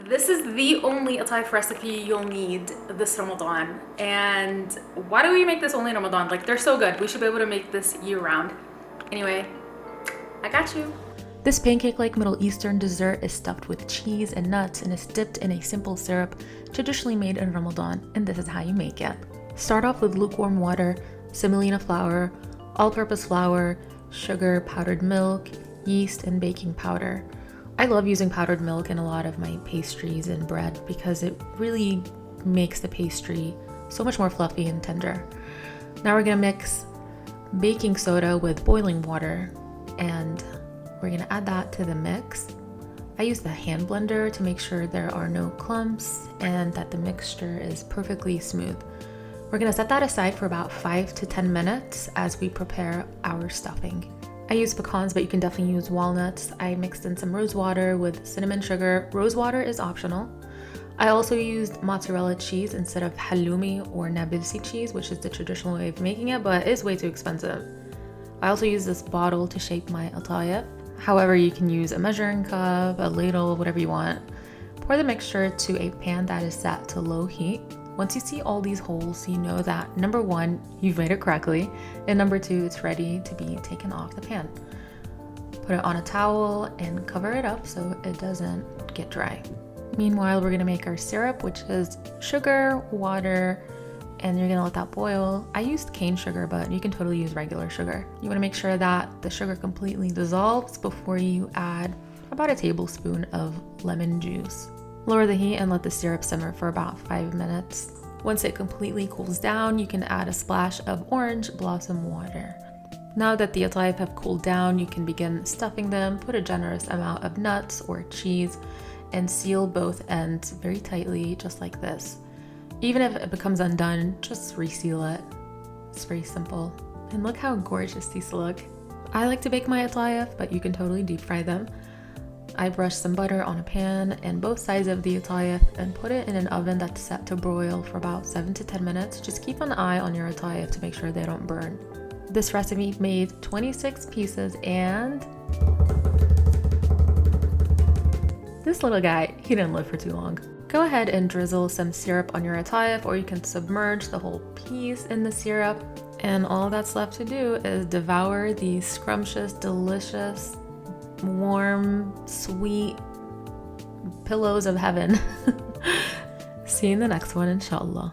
This is the only Atayef recipe you'll need this Ramadan. And why do we make this only in Ramadan? Like, they're so good. We should be able to make this year-round. Anyway, I got you. This pancake-like Middle Eastern dessert is stuffed with cheese and nuts and is dipped in a simple syrup traditionally made in Ramadan, and this is how you make it. Start off with lukewarm water, semolina flour, all-purpose flour, sugar, powdered milk, yeast, and baking powder. I love using powdered milk in a lot of my pastries and bread because it really makes the pastry so much more fluffy and tender. Now we're gonna mix baking soda with boiling water, and we're gonna add that to the mix. I use the hand blender to make sure there are no clumps and that the mixture is perfectly smooth. We're gonna set that aside for about 5 to 10 minutes as we prepare our stuffing. I use pecans, but you can definitely use walnuts. I mixed in some rose water with cinnamon sugar. Rose water is optional. I also used mozzarella cheese instead of halloumi or nabilsi cheese, which is the traditional way of making it, but is way too expensive. I also use this bottle to shape my atayef. However, you can use a measuring cup, a ladle, whatever you want. Pour the mixture to a pan that is set to low heat. Once you see all these holes, you know that number one, you've made it correctly, and number two, it's ready to be taken off the pan. Put it on a towel and cover it up so it doesn't get dry. Meanwhile, we're gonna make our syrup, which is sugar, water, and you're gonna let that boil. I used cane sugar, but you can totally use regular sugar. You wanna make sure that the sugar completely dissolves before you add about a tablespoon of lemon juice. Lower the heat and let the syrup simmer for about 5 minutes. Once it completely cools down, you can add a splash of orange blossom water. Now that the atayef have cooled down, you can begin stuffing them. Put a generous amount of nuts or cheese and seal both ends very tightly, just like this. Even if it becomes undone, just reseal it. It's very simple. And look how gorgeous these look. I like to bake my atayef, but you can totally deep fry them. I brush some butter on a pan and both sides of the atayef and put it in an oven that's set to broil for about 7 to 10 minutes. Just keep an eye on your atayef to make sure they don't burn. This recipe made 26 pieces, and this little guy, he didn't live for too long. Go ahead and drizzle some syrup on your atayef, or you can submerge the whole piece in the syrup. And all that's left to do is devour these scrumptious, delicious, warm, sweet pillows of heaven. See you in the next one, inshallah.